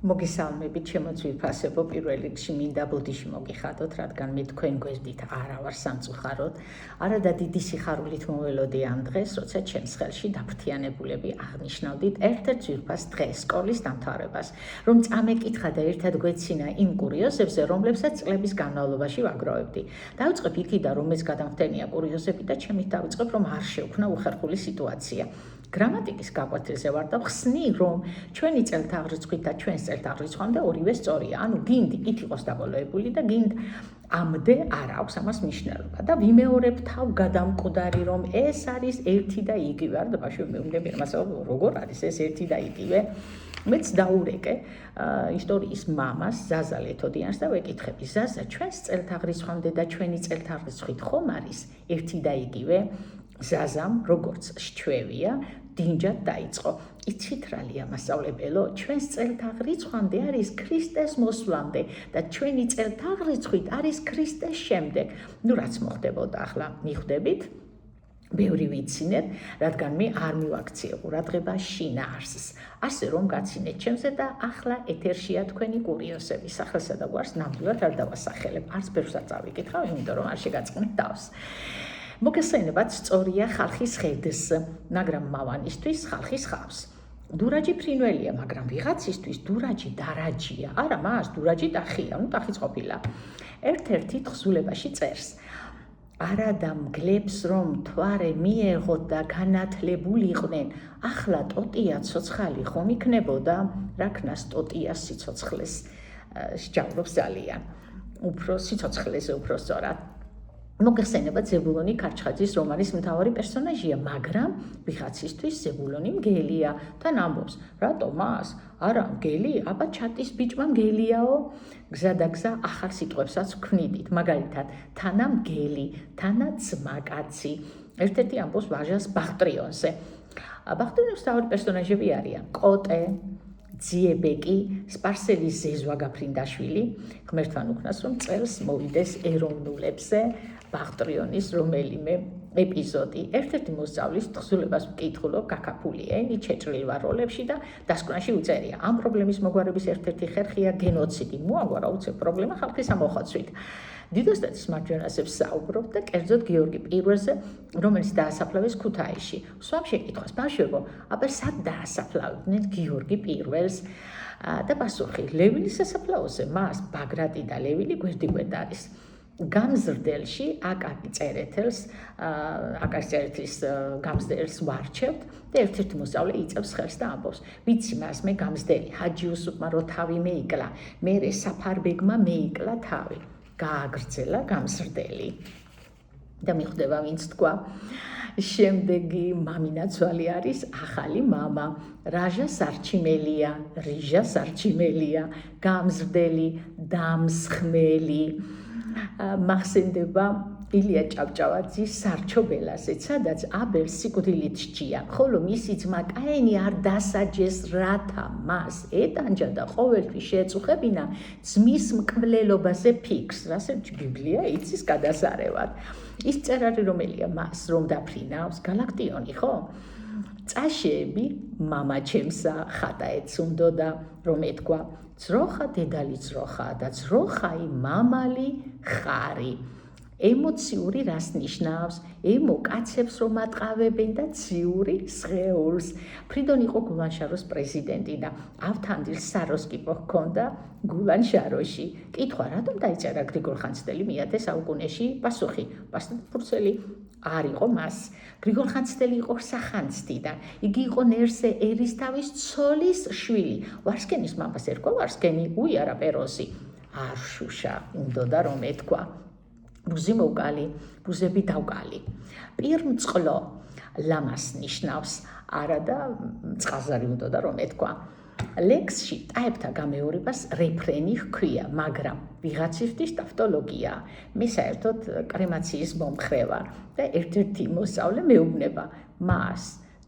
მოგესალმებით, ჩემო ძვირფასებო, პირველ რიგში მინდა ბოდიში მოგიხადოთ, რადგან მე თქვენ გვერდით არა ვარ სამწუხაროდ, არა და დიდი სიხარულით მოველოდი ამ დღეს, როცა ჩემს ხელში დაფრთიანებულები აღნიშნავდით ერთ-ერთ ძვირფას დღეს, სკოლის დამთავრებას, რომ წამეკითხა და ერთად გვეცინა იმ კურიოზებზე, რომლებსაც წლების განმავლობაში ვაგროვებდი. დავიწყებ იქიდან, რომ ეს გადამხდენია კურიოზები და ჩემით დავიწყებ, რომ არ შევქნა უხერხული სიტუაცია. გრამატიკის გაკვეთილზე ვარ და ვხსნი, რომ ჩვენი წელთაღრიცხვით და ჩვენს წელთაღრიცხვამდე ორივე სწორია. ანუ გინდ იქ იყოს დაბოლოებული და გინდ ამდე არ აქვს ამას მნიშვნელობა. და ვიმეორებ თავგადამკვდარი, რომ ეს არის ერთი და იგივე. არ და ბავშვები მეუბნები, როგორ არის ეს ერთი და იგივე? მეც დაურეკე ისტორიის მამას, ზაზა ლეთოდიანს და ვეკითხები, ზაზა, ჩვენს წელთაღრიცხვამდე და ჩვენი წელთაღრიცხვით ხომ არის ერთი და იგივე? ზაზამ, როგორც სჩვევია, დინჯად დაიწყო. იცით რა ლია მასწავლებელო, ჩვენს წელთაღრიცხვამდე არის ქრისტეს მოსვლამდე და ჩვენი წელთაღრიცხვით არის ქრისტეს შემდეგ. ნუ რაც მოხდებოდა ახლა მიხვდებით? ბევრი ვიცინეთ, რადგან მე არ მივაქციე ყურადღება შინაარსს. ასე რომ გაცინეთ ჩემზე და ახლა ეთერშია თქვენი კურიოზები. სახელსა და გვარს ნამდვილად არ დავასახელებ. არც ბევრს არ წავიკითხავ, იმიტომ რომ არ შეგაწყნით თავს. მოგესალმებით, სწორია ხალხის ხედს, მაგრამ მავანისთვის ხალხის ხავს. დურაჯი ფრინველია, მაგრამ ვიღაცისთვის დურაჯი დარაჯია. არა, მას დურაჯი ტახია, ნუ ტახიც ყოფილა. ერთ-ერთი თხზულებაში წერს. არადამგლებს რომ თვარე მიეღოთ და განათლებულიყვნენ, ახლა ტოტია ცოცხალი ხომ იქნებოდა, რაქნას ტოტია სიცოცხლეს სჯავრობს ძალიან. უფრო სიცოცხლეზე უფრო სწორად. მოგეხსენებათ, ზებულონი ქარჩხაძის რომანის მთავარი პერსონაჟია, მაგრამ ვიღაცისთვის ზებულონი მგელია. თან ამბობს, რატო მას? არა, მგელი? აბა ჩატის ბიჭმა მგელიაო. გზა და გზა ახალ სიტყვებსაც ვქმნიდით, მაგალითად, თანა მგელი, თანა ძმაკაცი. ერთ-ერთი ამბობს ვაჟას ბახტრიონზე. ბახტრიონის მთავარი პერსონაჟები არიან კოტე, ძიებეკი, სპარსელი ზეზვა გაფრინდაშვილი, ღმერთთან უკნას რომ წელს მოვიდეს ეროვნულებზე ბახტრიონის რომელიმე ეპიზოდი. ერთ-ერთი მოსწავლის თხზულებას ვკითხულობ, გაქაფულია, ჩეჭრილ როლებში და დასკვნაში უწერია. ამ პრობლემის მოგვარების ერთ-ერთი ხერხია გენოციდი. მოაგვარა უცებ პრობლემა ხალხის ამოხოცვით. დიდოსტატის მარჯვენაზე ვსაუბრობ და კერძოდ გიორგი პირველზე, რომელიც დაასაფლავეს ქუთაისში. ვსვამ შეკითხვას, ბავშვებო, აბა სად დაასაფლავდნენ გიორგი პირველს? და პასუხი, ლევილის სასაფლაოზე, მას ბაგრატი და ლევილი გვერდიგვერდ არის. გამზრდელში აკაკი წერეთელს გამზრდელს ვარჩევთ და ერთ-ერთი მოსწავლე იწევს ხელს და ამბობს, ვიცი მას მე გამზდელი, ჰაჯი უსუპმა რო თავი მეიკლა, მერე საფარბეგმა მეიკლა თავი. გააგრძელა გამზრდელი. და მიხვდება ვინც თქვა. შემდეგი მამინაცვალი არის ახალი მამა. რაჟა სარჩიმელია, რიჟა სარჩიმელია, გამზრდელი, დამსხმელი. მახსენდება ილია ჭავჭავაძის სარჩობელაზე, სადაც აბელს სიკვდილით სჯია, ხოლო მისი ძმა კაინი არ დასაჯეს, რათა მას ეტანჯა და ყოველთვის შეეწუხებინა ძმის მკვლელობაზე ფიქს, რასაც ბიბლია იცის გადასარევად. ის წერარი რომელია მას რომ დაფრინავს, გალაქტიონი ხო? წაშეები მამა ჩემსა ხატა ეცუნდოდა, რომ ეთქვა, ძროხა დედალი ძროხა და ძროხაი მამალი ხარი. ემოციური რას ნიშნავს? ემოკაცებს რომ ატყავებენ და ციური სხეულს. ფრიდონ იყო გულანშაროს პრეზიდენტი და ავთანდილ საროს კი ჰქონდა გულანშაროში. კითხვა, რატომ დაიწერა გრიგოლ ხანძთელი მე-10 საუკუნეში? პასუხი, პასტფურცელი არ იყო მას. გრიგოლ ხანძთელი იყო სახანძთიდან. იგი იყო ნერსე ერისთავის ცოლის შვილი. ვარსკენის მამას ერქვა ვარსკენი, უიარა პეროსი. არ შუშა, უნდოდა რომ ეთქვა. ბუზი მოვკალი, ბუზები დავკალი. პირმწყლო ლამას ნიშნავს, არა და წყალზარი უნდოდა რომ ეთქვა. ლექსში ტაეპთა გამეორებას რეფრენი ჰქვია, მაგრამ ვიღაცისთვის ტავტოლოგია. მე საერთოდ კრემაციის მომხრე ვარ და ერთ-ერთი მოსწავლე მეუბნება, მას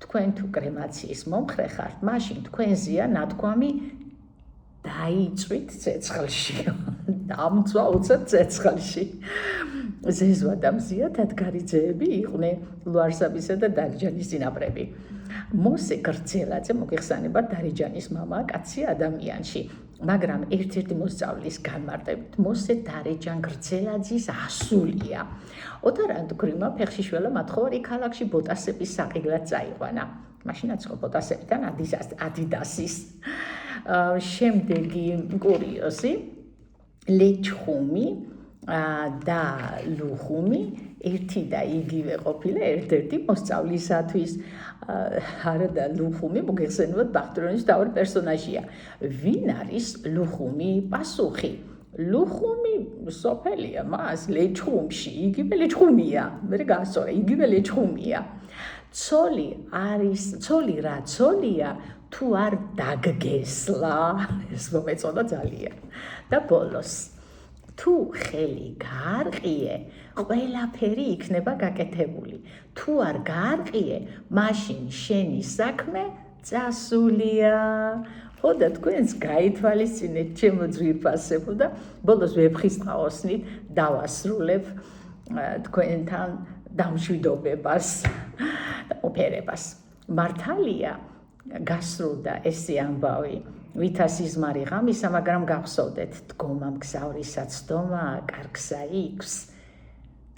თქვენ თუ კრემაციის მომხრე ხართ, მაშინ თქვენზეა ნათქვამი დაიწვით ცეცხლში. დამწვა უცებ ცეცხლში. ზეზვა და მზია დადგარიძეები იყვნენ ლუარსაბისა და დარიჯანის წინაპრები. მოსე გრძელაძე მოგეხსენებათ დარიჯანის მამა კაცი ადამიანში. მაგრამ ერთ-ერთი მოსწავლის განმარტებით მოსე დარეჯან გრძელაძის ასულია. ოთარანტ გრიმა ფეხშიშველა მათხოვარი ქალაქში ბოტასების საყიდლად წაიყვანა. მაშინაც ხო ბოტასებიდან ადიდასის. შემდეგი კურიოზი ლეჩხუმი და ლუხუმი ერთი და იგივე ყოფილა ერთ-ერთი მოსწავლისათვის. არა და ლუხუმი მოგეხსენებათ ბახტრონის მთავარი პერსონაჟია. ვინ არის ლუხუმი? პასუხი. ლუხუმი სოფელია მას ლეჩხუმში, იგივე ლეჩხუმია. მე გასწორე, იგივე ლეჩხუმია. ცოლი რა ცოლია თუ არ დაგგესლა, ეს მომეწონა ძალიან. და ბოლოს თუ ხელი გაარყიე, ყველაფერი იქნება გაკეთებული. თუ არ გაარყიე, მაშინ შენი საქმე წასულია. ხო და თქვენს გაითვალისწინეთ ჩემო ძვირფასებო და ბოლოს ვეფხისტყაოსნით დავასრულებ თქვენთან დამშვიდობებას და ოფერებას. მართალია გასრულდა ესე ამბავი. ვითა სიზმარი ღამისა, მაგრამ გახსოვდეთ, დგომა მგზავრისა ცდომა, კარგსა იქს,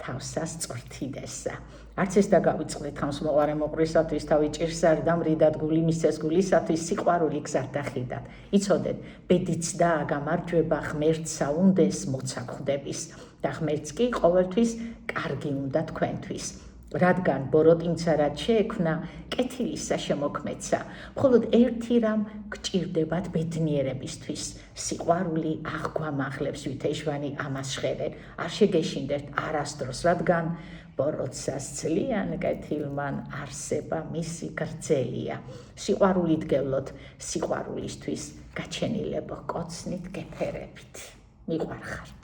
თავსას წვრთიდესა. არც ეს დაგავიწყდეთ ხამს მოყარე მოყვრისათვის, თავი ჭირს არ დამრიდად, გული მისცეს გულისათვის, სიყვარული გზად დახიდათ. იცოდეთ, ბედიც და გამარჯვება ღმერთსა უნდეს მოცა ხვდების და ღმერთს კი ყოველთვის კარგი უნდა თქვენთვის. რადგან ბოროტინცა რაც შეექმნა, კეთილისა შემოქმეცა, მხოლოდ ერთი რამ გჭირდებათ ბედნიერებისთვის. სიყვარული აღგვამაღლებს ვითეშვანი ამას ჟღერენ. არ შეგეშინდეთ არასდროს, რადგან ბოროტსას ძლიან კეთილმან არსება მისი გრძელია. სიყვარულით გევლოთ, სიყვარულისთვის გაჩენილებო კოცნით გეფერებით. მიყვარხართ.